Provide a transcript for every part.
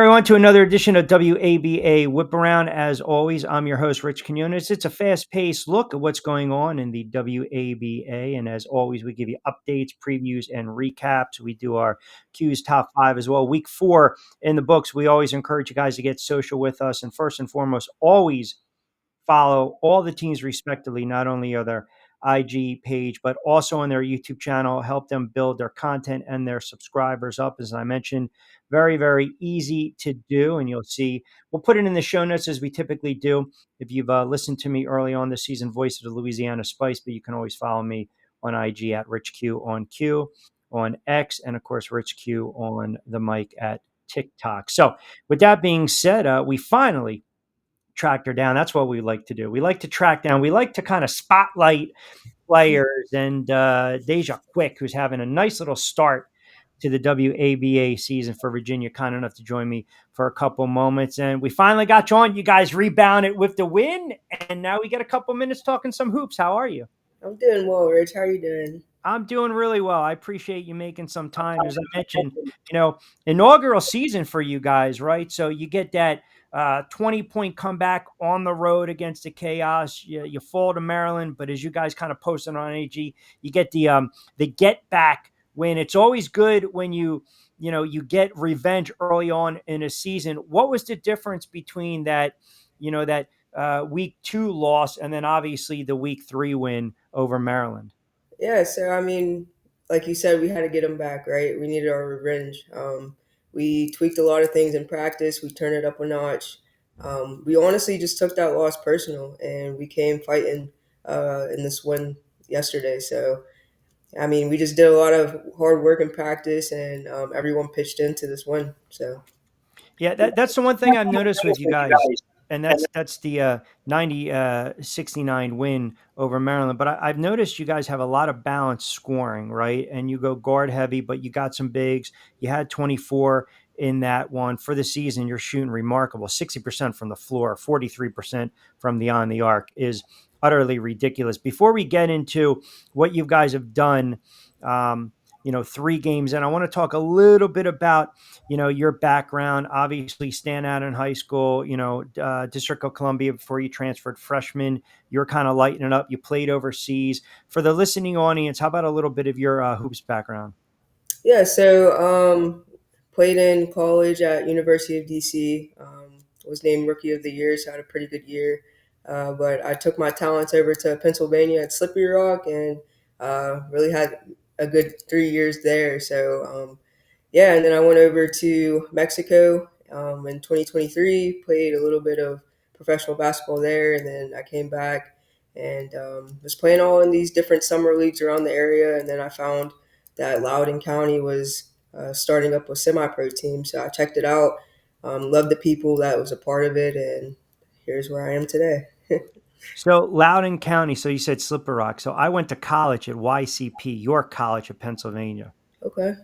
Everyone, to another edition of WABA Whip Around. As always, I'm your host, Rich Quinones. It's a fast-paced look at what's going on in the WABA, and as always, we give you updates, previews, and recaps. We do our Q's top five as well. Week 4 in the books. We always encourage you guys to get social with us, and first and foremost, always follow all the teams respectively, not only on their IG page, but also on their YouTube channel. Help them build their content and their subscribers up. As I mentioned, very, very easy to do. And you'll see, we'll put it in the show notes as we typically do. If you've listened to me early on this season, voice of the Louisiana Spice, but you can always follow me on IG at Rich Q on Q on X, and of course, Rich Q on the mic at TikTok. So, with that being said, we finally tracked her down. That's what we like to do. We like to track down. We like to kind of spotlight players. And Daeja Quick, who's having a nice little start to the WABA season for Virginia, kind enough to join me for a couple moments. And we finally got you on. You guys rebounded with the win. And now we get a couple minutes talking some hoops. How are you? I'm doing well, Rich. How are you doing? I'm doing really well. I appreciate you making some time. As I mentioned, inaugural season for you guys, right? So you get that 20-point comeback on the road against the Chaos. You fall to Maryland, but as you guys kind of posted on AG, you get the get back win. It's always good when you get revenge early on in a season. What was the difference between that week 2 loss and then obviously the week 3 win over Maryland? Yeah, so I mean, like you said, we had to get them back, right? We needed our revenge. We tweaked a lot of things in practice. We turned it up a notch. We honestly just took that loss personal, and we came fighting in this win yesterday. So, I mean, we just did a lot of hard work in practice, and everyone pitched into this win. So, Yeah, that's the one thing I've noticed with you guys, and that's the 69 win over Maryland. But I've noticed you guys have a lot of balanced scoring, right? And you go guard heavy, but you got some bigs. You had 24 in that one for the season. You're shooting remarkable, 60% from the floor, 43% from the on the arc is utterly ridiculous. Before we get into what you guys have done, 3 games in, I want to talk a little bit about your background. Obviously, standout in high school, District of Columbia before you transferred freshman. You're kind of lighting it up. You played overseas. For the listening audience, how about a little bit of your hoops background? yeah, so played in college at University of DC. Was named Rookie of the Year, so I had a pretty good year. But I took my talents over to Pennsylvania at Slippery Rock and really had a good 3 years there. So yeah, and then I went over to Mexico in 2023, played a little bit of professional basketball there, and then I came back and was playing all in these different summer leagues around the area. And then I found that Loudoun County was starting up a semi-pro team, so I checked it out. Loved the people that was a part of it, and here's where I am today. So Loudoun County. So you said Slipper Rock. So I went to college at YCP, York College of Pennsylvania. Okay.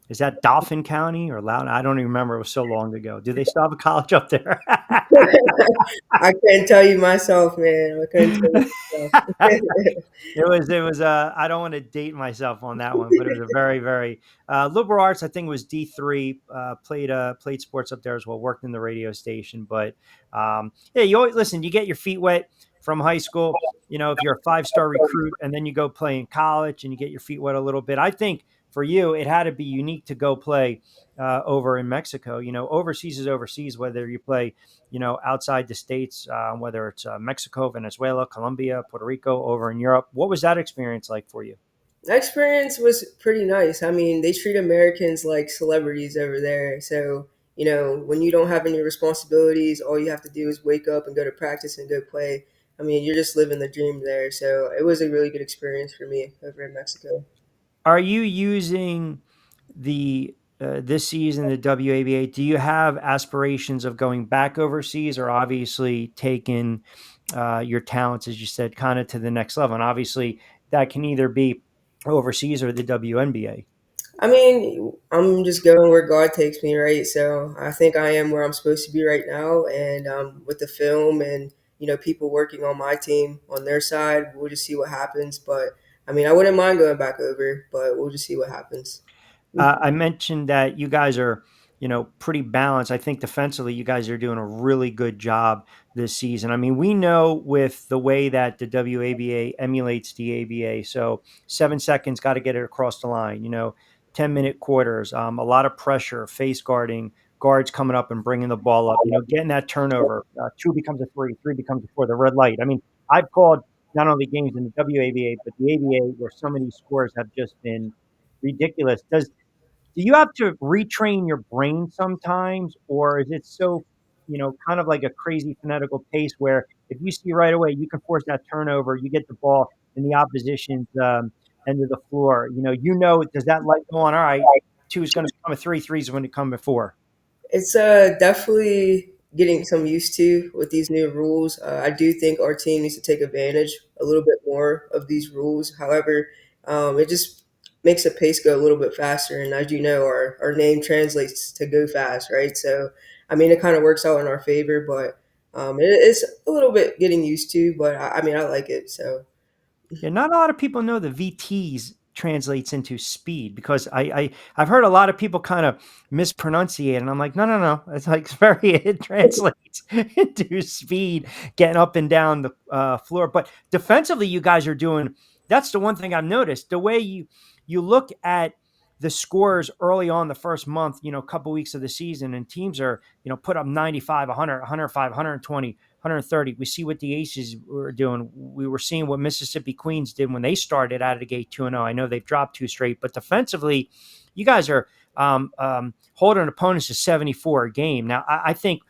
Is that Dauphin County or Loudoun? I don't even remember. It was so long ago. Do they still have a college up there? I couldn't tell you myself, man. I couldn't tell you myself. It was I don't want to date myself on that one, but it was a very, very liberal arts. I think it was D3. Played sports up there as well. Worked in the radio station, but yeah, you always listen. You get your feet wet from high school. If you're a 5-star recruit, and then you go play in college, and you get your feet wet a little bit. I think for you, it had to be unique to go play over in Mexico. Overseas is overseas. Whether you play outside the states, whether it's Mexico, Venezuela, Colombia, Puerto Rico, over in Europe. What was that experience like for you? That experience was pretty nice. I mean, they treat Americans like celebrities over there. So, when you don't have any responsibilities, all you have to do is wake up and go to practice and go play. I mean, you're just living the dream there. So, it was a really good experience for me over in Mexico. Are you using the this season the WABA? Do you have aspirations of going back overseas, or obviously taking your talents, as you said, kind of to the next level? And obviously, that can either be overseas or the WNBA. I mean, I'm just going where God takes me, right? So I think I am where I'm supposed to be right now. And with the film and, people working on my team on their side, we'll just see what happens. But I mean, I wouldn't mind going back over, but we'll just see what happens. I mentioned that you guys are pretty balanced. I think defensively, you guys are doing a really good job this season. I mean, we know with the way that the WABA emulates the ABA, so 7 seconds, got to get it across the line. 10-minute quarters, a lot of pressure, face guarding, guards coming up and bringing the ball up. Getting that turnover. Two becomes a three, three becomes a four. The red light. I mean, I've called not only games in the WABA but the ABA where so many scores have just been ridiculous. Do you have to retrain your brain sometimes, or is it so, kind of like a crazy fanatical pace where if you see right away, you can force that turnover, you get the ball in the opposition's end of the floor. Does that light go on? All right, two is going to become a three, three is going to come before. It's definitely getting some used to with these new rules. I do think our team needs to take advantage a little bit more of these rules. However, it just makes the pace go a little bit faster. And as you know, our name translates to go fast, right? So, I mean, it kind of works out in our favor, but it's a little bit getting used to. But I mean, I like it. So, Yeah, not a lot of people know the VTs translates into speed because I've heard a lot of people kind of mispronunciate, and I'm like, no, no, no. It's like it translates into speed, getting up and down the floor. But defensively, you guys are doing. That's the one thing I've noticed. The way you look at the scores early on the first month, couple weeks of the season, and teams are put up 95, 100, 105, 120, 130. We see what the Aces were doing. We were seeing what Mississippi Queens did when they started out of the gate 2-0. I know they've dropped two straight, but defensively, you guys are holding opponents to 74 a game. Now, I think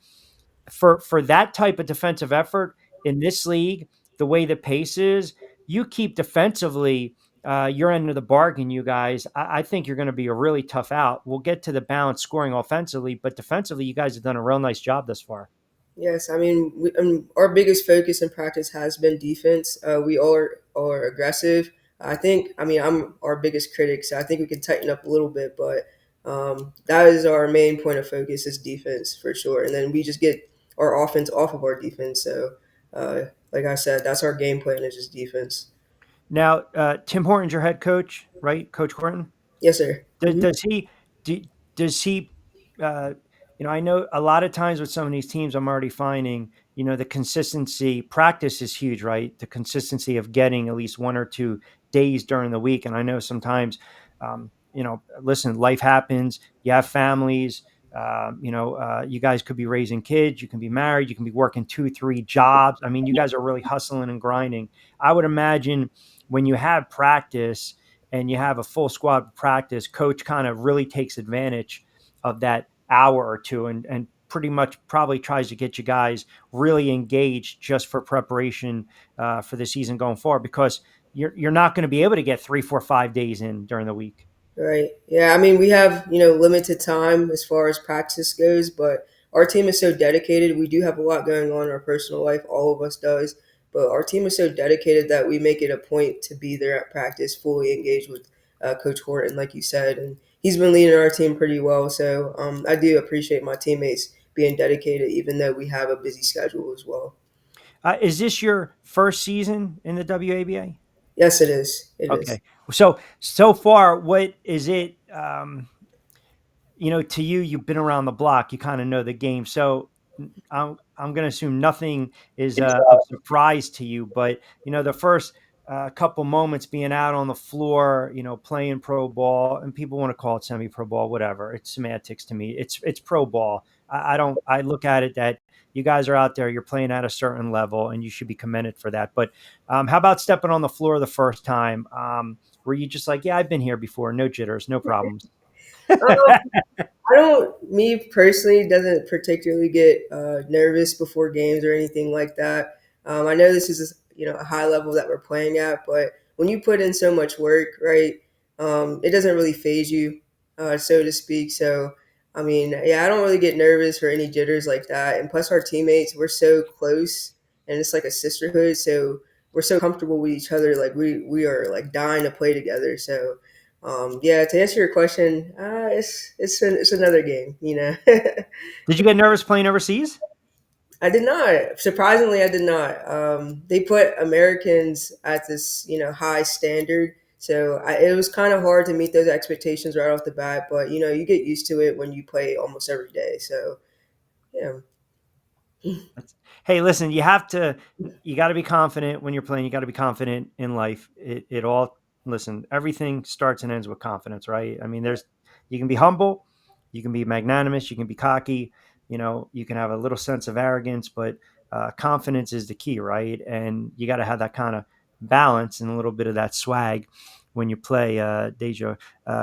for that type of defensive effort in this league, the way the pace is, you keep defensively your end of the bargain, you guys. I think you're going to be a really tough out. We'll get to the balance scoring offensively, but defensively, you guys have done a real nice job thus far. yes, I mean, our biggest focus in practice has been defense. We are aggressive. I think, I mean, I'm our biggest critic, so I think we can tighten up a little bit, but that is our main point of focus is defense for sure. And then we just get our offense off of our defense. So, like I said, that's our game plan is just defense. Now, Tim Horton's your head coach, right? Coach Horton. Yes, sir. Does, does he? Do, does he? Uh, I know a lot of times with some of these teams, I'm already finding, the consistency. Practice is huge, right? The consistency of getting at least 1 or 2 days during the week. And I know sometimes, listen, life happens. You have families. You guys could be raising kids. You can be married. You can be working 2, 3 jobs. I mean, you guys are really hustling and grinding. I would imagine when you have practice and you have a full squad practice, coach kind of really takes advantage of that hour or two and pretty much probably tries to get you guys really engaged just for preparation for the season going forward because you're not going to be able to get 3, 4, 5 days in during the week. Right. Yeah. I mean, we have, limited time as far as practice goes, but our team is so dedicated. We do have a lot going on in our personal life. All of us does. But our team is so dedicated that we make it a point to be there at practice, fully engaged with Coach Horton, like you said. And he's been leading our team pretty well. So I do appreciate my teammates being dedicated, even though we have a busy schedule as well. Is this your first season in the WABA? Yes, it is. It is. Okay. So far, what is it? To you, you've been around the block. You kind of know the game. So I'm going to assume nothing is of surprise to you. But the first couple moments being out on the floor, playing pro ball, and people want to call it semi-pro ball, whatever. It's semantics to me. It's pro ball. I don't. I look at it that you guys are out there. You're playing at a certain level, and you should be commended for that. But how about stepping on the floor the first time? Were you just like, yeah, I've been here before, no jitters, no problems? I don't, me personally, doesn't particularly get nervous before games or anything like that. I know this is, a high level that we're playing at, but when you put in so much work, right, it doesn't really phase you, so to speak. So, I mean, yeah, I don't really get nervous or any jitters like that. And plus, our teammates, we're so close, and it's like a sisterhood. So we're so comfortable with each other. Like we are like dying to play together. So yeah, to answer your question, it's another game. Did you get nervous playing overseas? I did not. Surprisingly, I did not. They put Americans at this high standard, So it was kind of hard to meet those expectations right off the bat, but you get used to it when you play almost every day. So yeah. That's, hey, listen, you got to be confident when you're playing. You got to be confident in life. It all, listen, everything starts and ends with confidence, right? I mean, you can be humble, you can be magnanimous, you can be cocky, you can have a little sense of arrogance, but confidence is the key, right? And you got to have that kind of balance and a little bit of that swag when you play. Deja,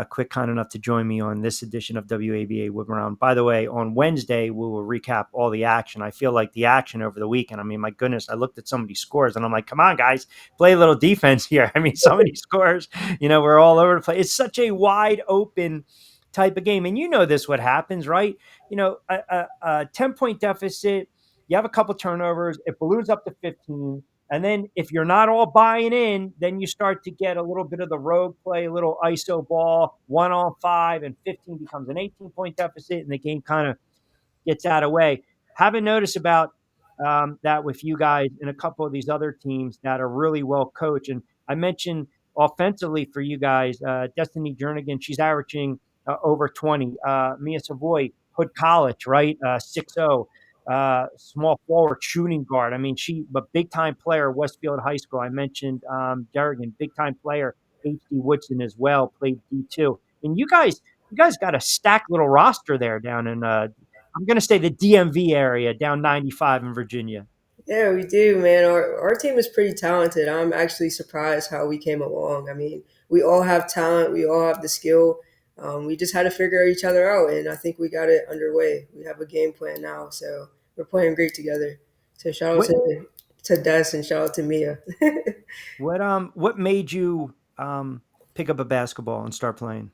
quick, kind enough to join me on this edition of WABA Whip Around. By the way, on Wednesday, we will recap all the action. I feel like the action over the weekend. I mean, my goodness, I looked at some of these scores and I'm like, come on, guys, play a little defense here. I mean, some of these scores, we're all over the place. It's such a wide open type of game. And this, what happens, right? A 10-point deficit, you have a couple turnovers, it balloons up to 15. And then if you're not all buying in, then you start to get a little bit of the rogue play, a little ISO ball, 1 on 5, and 15 becomes an 18-point deficit, and the game kind of gets out of way. Haven't noticed about that with you guys and a couple of these other teams that are really well coached. And I mentioned offensively for you guys, Destiny Jernigan, she's averaging over 20. Mia Savoy, Hood College, right? 6'0", small forward, shooting guard. I mean, a big time player, Westfield High School. I mentioned Derrigan, big time player, H.D. Woodson as well, played D2. And you guys got a stacked little roster there down in I'm going to say the DMV area, down 95 in Virginia. Yeah, we do, man. Our team is pretty talented. I'm actually surprised how we came along. I mean, we all have talent, we all have the skill. We just had to figure each other out, and I think we got it underway. We have a game plan now, so we're playing great together. So shout out What to Des and shout out to Mia. what made you pick up a basketball and start playing?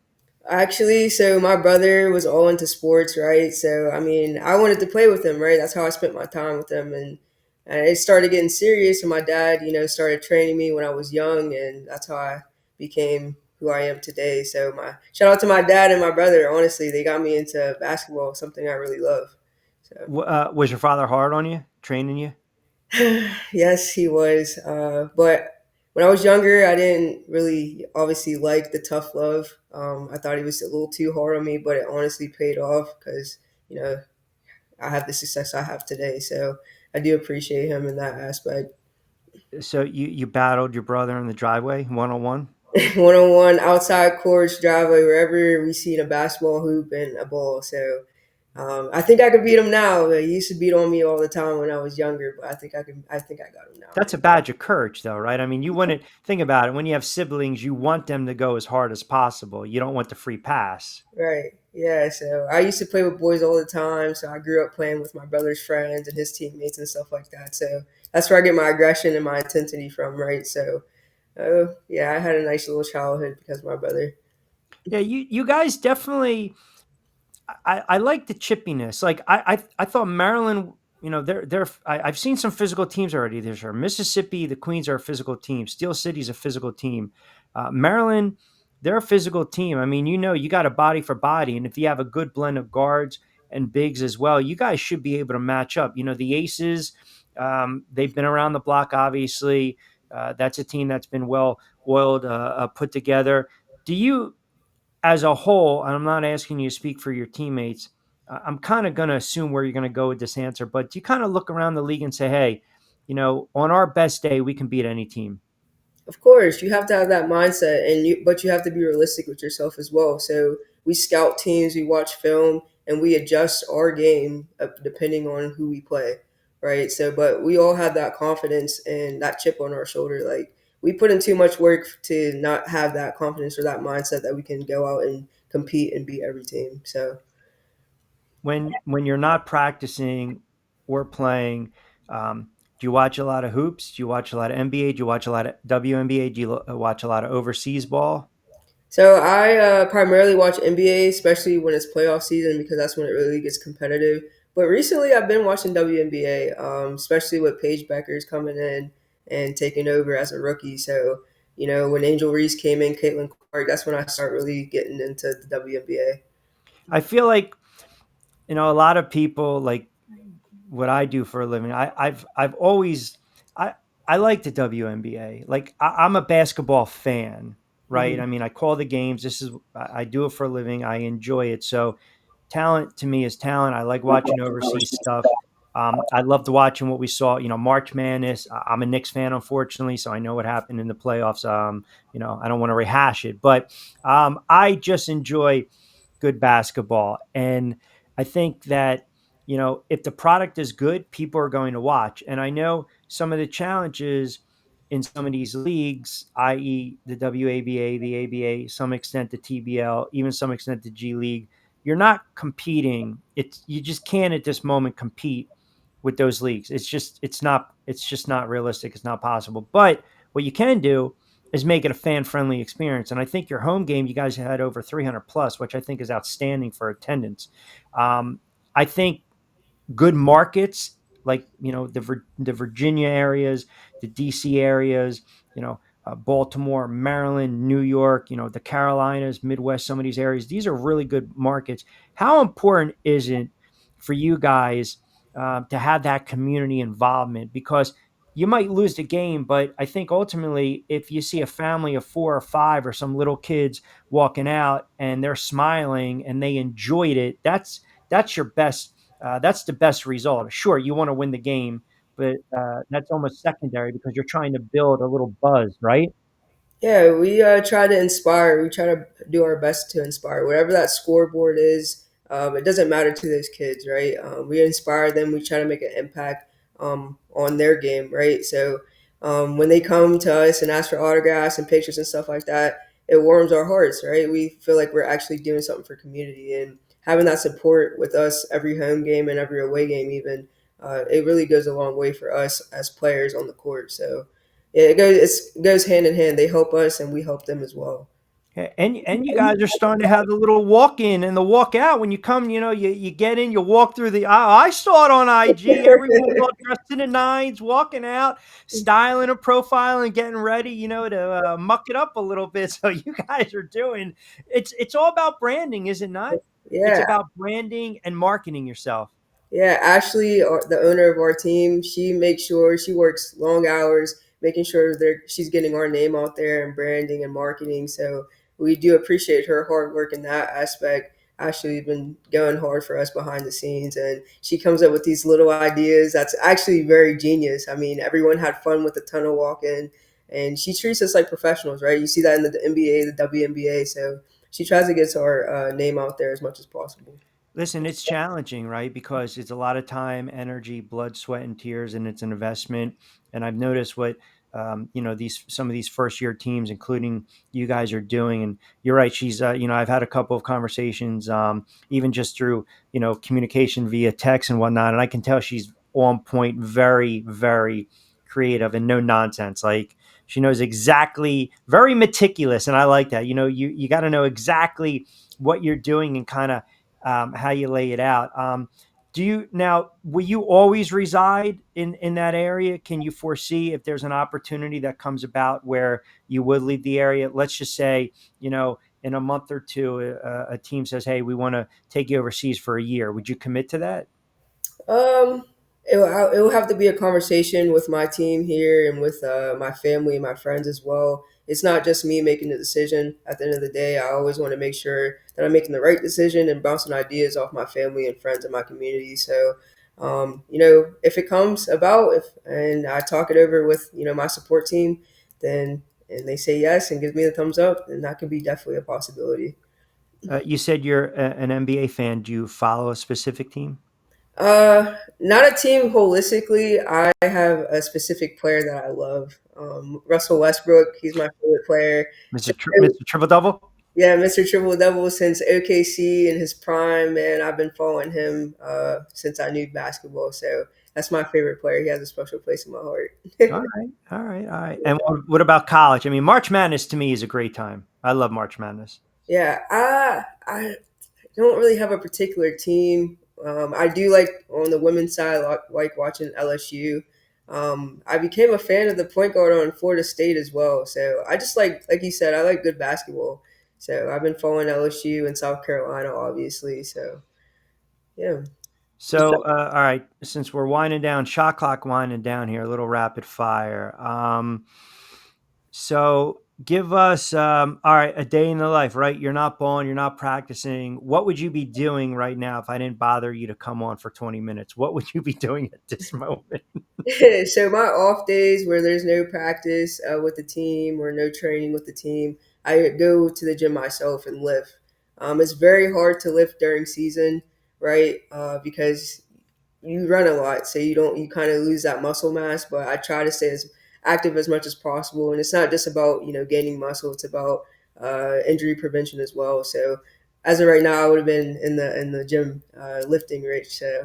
Actually, so my brother was all into sports, right? So I mean, I wanted to play with him, right? That's how I spent my time with him, and it started getting serious. And my dad, started training me when I was young, and that's how I became who I am today. So my shout out to my dad and my brother. Honestly, they got me into basketball, something I really love. So Was your father hard on you, training you? yes, he was. But when I was younger, I didn't really obviously like the tough love. I thought he was a little too hard on me, but it honestly paid off because, you know, I have the success I have today. So I do appreciate him in that aspect. So you battled your brother in the driveway, 1-on-1? One on one, outside courts, driveway, wherever we see a basketball hoop and a ball. So I think I could beat him now. He used to beat on me all the time when I was younger, but I think I can. I think I got him now, That's man. a badge of courage, though, right? I mean, you want to think about it. When you have siblings, you want them to go as hard as possible. You don't want the free pass. Right. Yeah. So I used to play with boys all the time. So I grew up playing with my brother's friends and his teammates and stuff like that. So that's where I get my aggression and my intensity from. Right. So, yeah, I had a nice little childhood because of my brother. Yeah, you guys definitely. I like the chippiness. Like I thought Maryland. I've seen some physical teams already this year. Mississippi, the Queens are a physical team. Steel City's a physical team. Maryland, they're a physical team. I mean, you got a body for body, and if you have a good blend of guards and bigs as well, you guys should be able to match up. The Aces, they've been around the block, obviously. That's a team that's been well oiled, put together. Do you? As a whole, and I'm not asking you to speak for your teammates, I'm kind of going to assume where you're going to go with this answer, but do you kind of look around the league and say, hey, on our best day, we can beat any team? Of course, you have to have that mindset, but you have to be realistic with yourself as well. So we scout teams, we watch film, and we adjust our game depending on who we play, right? So, but we all have that confidence and that chip on our shoulder. Like we put in too much work to not have that confidence or that mindset that we can go out and compete and beat every team. So When you're not practicing or playing, do you watch a lot of hoops? Do you watch a lot of NBA? Do you watch a lot of WNBA? Do you watch a lot of overseas ball? So I primarily watch NBA, especially when it's playoff season, because that's when it really gets competitive. But recently, I've been watching WNBA, especially with Paige Becker's coming in and taking over as a rookie. So when Angel Reese came in, Caitlin Clark, that's when I start really getting into the WNBA. I feel like a lot of people like what I do for a living. I've always I I like the WNBA. Like I'm a basketball fan. right? Hmm. I mean, I call the games. I do it for a living. I enjoy it. So talent to me is talent. I like watching overseas stuff. I loved watching what we saw. March Madness. I'm a Knicks fan, unfortunately, so I know what happened in the playoffs. I don't want to rehash it, but I just enjoy good basketball. And I think that, if the product is good, people are going to watch. And I know some of the challenges in some of these leagues, i.e., the WABA, the ABA, some extent the TBL, even some extent the G League, you're not competing. You just can't at this moment compete with those leagues. It's just not realistic. It's not possible. But what you can do is make it a fan friendly experience. And I think your home game, you guys had over 300 plus, which I think is outstanding for attendance. I think good markets like the Virginia areas, the DC areas, Baltimore, Maryland, New York, the Carolinas, Midwest, some of these areas. These are really good markets. How important is it for you guys to have that community involvement? Because you might lose the game, but I think ultimately, if you see a family of 4 or 5 or some little kids walking out and they're smiling and they enjoyed it, that's your best that's the best result. Sure, you want to win the game, but that's almost secondary because you're trying to build a little buzz, right? Yeah, we try to inspire. We try to do our best to inspire. Whatever that scoreboard is, it doesn't matter to those kids, right? We inspire them. We try to make an impact on their game, right? So when they come to us and ask for autographs and pictures and stuff like that, it warms our hearts, right? We feel like we're actually doing something for community, and having that support with us every home game and every away game, even it really goes a long way for us as players on the court. So yeah, it goes hand in hand. They help us, and we help them as well. And you guys are starting to have the little walk in and the walk out when you come. You get in, you walk through the aisle. I saw it on IG. Everyone all dressed to the nines, walking out, styling and profiling, getting ready. To muck it up a little bit. So you guys are doing. It's all about branding, is it not? It's Yeah, about branding and marketing yourself. yeah, Ashley, the owner of our team, she makes sure she works long hours, making sure she's getting our name out there and branding and marketing. So we do appreciate her hard work in that aspect. Ashley's been going hard for us behind the scenes, and she comes up with these little ideas that's actually very genius. I mean, everyone had fun with the tunnel walk in, and she treats us like professionals, right? You see that in the NBA, the WNBA. So she tries to get our name out there as much as possible. Listen, it's challenging, right? Because it's a lot of time, energy, blood, sweat, and tears, and it's an investment. And I've noticed what these some of these first year teams, including you guys, are doing. And you're right. I've had a couple of conversations, even just through communication via text and whatnot, and I can tell she's on point, very, very creative and no nonsense. Like she knows exactly, very meticulous, and I like that. You got to know exactly what you're doing and kind of how you lay it out. Do you now? Will you always reside in that area? Can you foresee if there's an opportunity that comes about where you would leave the area? Let's just say, in a month or two, a team says, "Hey, we want to take you overseas for a year." Would you commit to that? Um, it will have to be a conversation with my team here and with my family and my friends as well. It's not just me making the decision. At the end of the day, I always want to make sure that I'm making the right decision and bouncing ideas off my family and friends and my community. So, if it comes about, if and I talk it over with my support team, then and they say yes and give me the thumbs up, then that could be definitely a possibility. You said you're an NBA fan. Do you follow a specific team? Not a team holistically. I have a specific player that I love. Russell Westbrook. He's my favorite player. So, Mr. Triple Double? yeah, Mr. Triple Double since OKC in his prime, man. I've been following him since I knew basketball. So that's my favorite player. He has a special place in my heart. All right, all right, all right. And what about college? I mean, March Madness to me is a great time. I love March Madness. Yeah, I don't really have a particular team. I do like on the women's side, like watching LSU. I became a fan of the point guard on Florida State as well. So I just like you said, I like good basketball. So I've been following LSU and South Carolina, obviously. So yeah. So, all right, since we're winding down, shot clock winding down here, a little rapid fire. So Give us, all right, a day in the life, right? You're not balling, you're not practicing. What would you be doing right now if I didn't bother you to come on for 20 minutes? What would you be doing at this moment? So my off days where there's no practice with the team or no training with the team, I go to the gym myself and lift. It's very hard to lift during season, right? Because you run a lot, so you kind of lose that muscle mass. But I try to stay as active as much as possible, and it's not just about gaining muscle; it's about injury prevention as well. So as of right now, I would have been in the gym lifting, Rich. So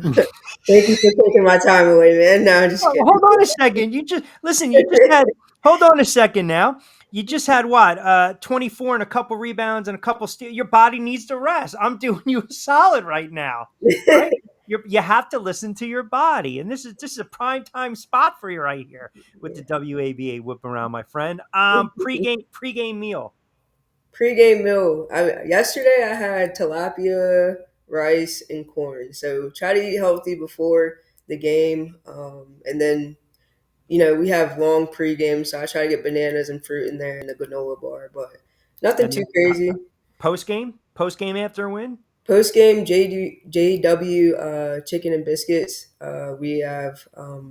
thank you for taking my time away, man. No, I'm just Oh, kidding. hold on a second. You just listen. You just had. Hold on a second now. You just had what? 24 and a couple rebounds and a couple steals. Your body needs to rest. I'm doing you a solid right now, right? You have to listen to your body, and this is a prime time spot for you right here with the WABA whip around, my friend. Pregame meal. Pre-game meal. Yesterday I had tilapia, rice, and corn. So try to eat healthy before the game, and then we have long pre-game, so I try to get bananas and fruit in there and a granola bar, but nothing And too then crazy. post game after a win. Post-game, JW Chicken and Biscuits. We have a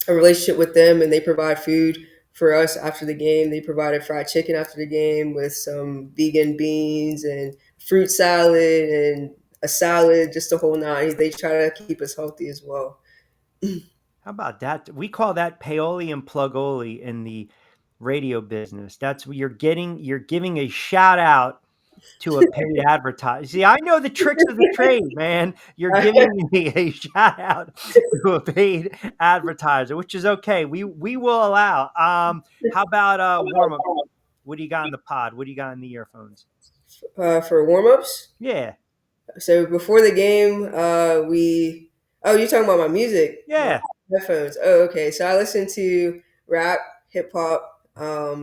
relationship with them, and they provide food for us after the game. They provided fried chicken after the game with some vegan beans and fruit salad and a salad, just a whole nine. They try to keep us healthy as well. How about that? We call that paoli and plugoli in the radio business. That's what you're giving a shout out to a paid advertiser. See, I know the tricks of the trade, man. You're giving me a shout out to a paid advertiser, which is okay. We will allow. How about warm up? What do you got in the pod? What do you got in the earphones? For warm-ups. Yeah, So before the game, we. Oh, you're talking about my music, my yeah. headphones. Oh, okay. So I listen to rap, hip hop.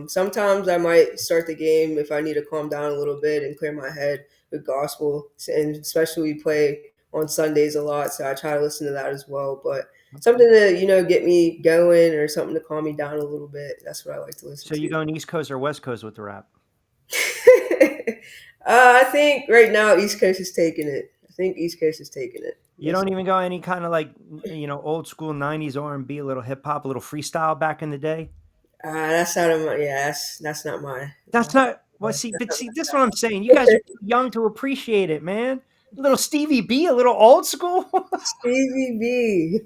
Sometimes I might start the game if I need to calm down a little bit and clear my head with gospel, and especially we play on Sundays a lot, so I try to listen to that as well. But Okay. something to get me going or something to calm me down a little bit. That's what I like to listen So you to. going East Coast or West Coast with the rap? I think right now East Coast is taking it. I think East Coast is taking it. You Yes, don't even go any kind of like old school '90s R&B, a little hip hop, a little freestyle back in the day. that's not my. Yeah, that's not my. That's not well. See, this is what I'm saying. You guys are too young to appreciate it, man. A little Stevie B, a little old school. All Stevie B.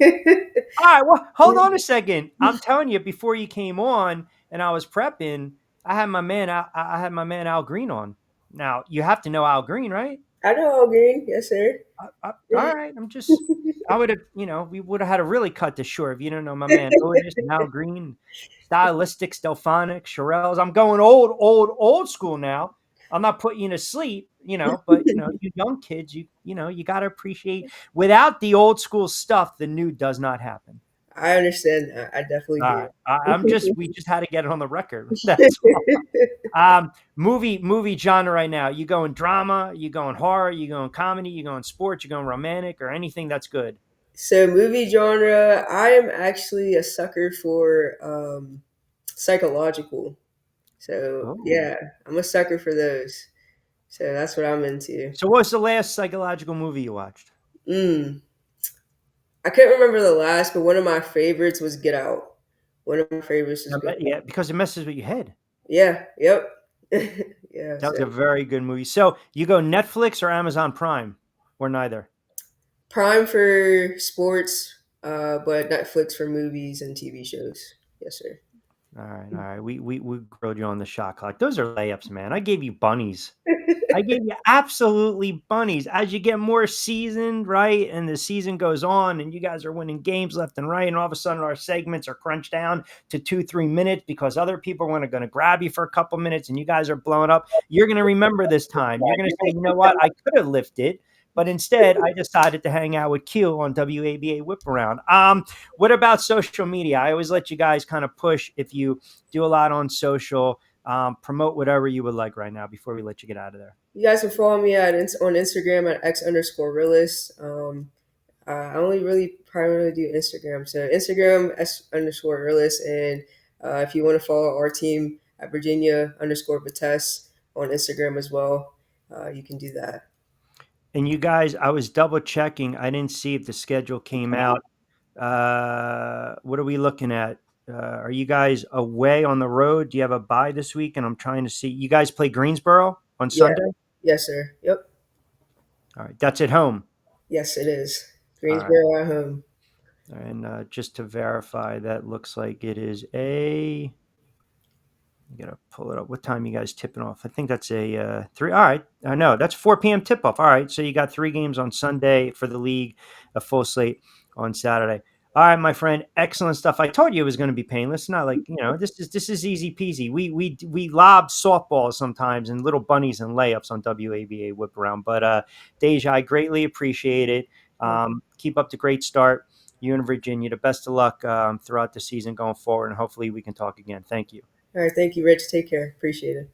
right, well, hold on a second. I'm telling you, before you came on and I was prepping, I had my man Al Green on. Now you have to know Al Green, right? I know All Green. Yes, sir. All right, I would have, we would have had to really cut this short if you don't know my man Otis, Al Green, Stylistics, Delphonics, Shirelles. I'm going old school now. I'm not putting you to sleep, but you young kids, you got to appreciate. Without the old school stuff, the new does not happen. I understand that. I definitely All do. right, we just had to get it on the record. That's all. Movie genre right now. You going drama? You going horror? You going comedy? You going sports? You going romantic or anything that's good? So, movie genre, I am actually a sucker for psychological. So, Oh, yeah, I'm a sucker for those. So, that's what I'm into. so what's the last psychological movie you watched? Mm. I can't remember the last, but one of my favorites was Get Out. One of my favorites was Get Out. Yeah, because it messes with your head. Yeah, yep. Yeah, That so was a very good movie. So you go Netflix or Amazon Prime, or neither. Prime for sports, but Netflix for movies and TV shows. Yes, sir. All right, all right. We grilled you on the shot clock. Those are layups, man. I gave you bunnies. I gave you absolutely bunnies. As you get more seasoned, right, and the season goes on, and you guys are winning games left and right, and all of a sudden our segments are crunched down to 2, 3 minutes because other people are going to grab you for a couple minutes, and you guys are blowing up. You're going to remember this time. You're going to say, you know what, I could have lifted, but instead I decided to hang out with Q on WABA Whip Around. What about social media? I always let you guys kind of push if you do a lot on social. Promote whatever you would like right now before we let you get out of there. You guys can follow me on Instagram at x_realist. I only really primarily do Instagram. So Instagram s_realist, and if you want to follow our team at Virginia_Vitesse on Instagram as well. You can do that. And you guys, I was double checking. I didn't see if the schedule came out. What are we looking at? Are you guys away on the road? Do you have a bye this week? And I'm trying to see. You guys play Greensboro on Yeah. Sunday? Yes, sir. Yep. All right. That's at home. Yes, it is. All right. Greensboro at home. And just to verify, that looks like it is a. You gotta pull it up. What time you guys tipping off? I think that's a 3. All right, I know that's 4 p.m. tip off. All right, so you got 3 games on Sunday for the league, a full slate on Saturday. All right, my friend, excellent stuff. I told you it was going to be painless. Not like this is easy peasy. We lob softballs sometimes and little bunnies and layups on WABA whip around. But Daeja, I greatly appreciate it. Keep up the great start. You and Virginia, the best of luck throughout the season going forward, and hopefully we can talk again. Thank you. All right. Thank you, Rich. Take care. Appreciate it.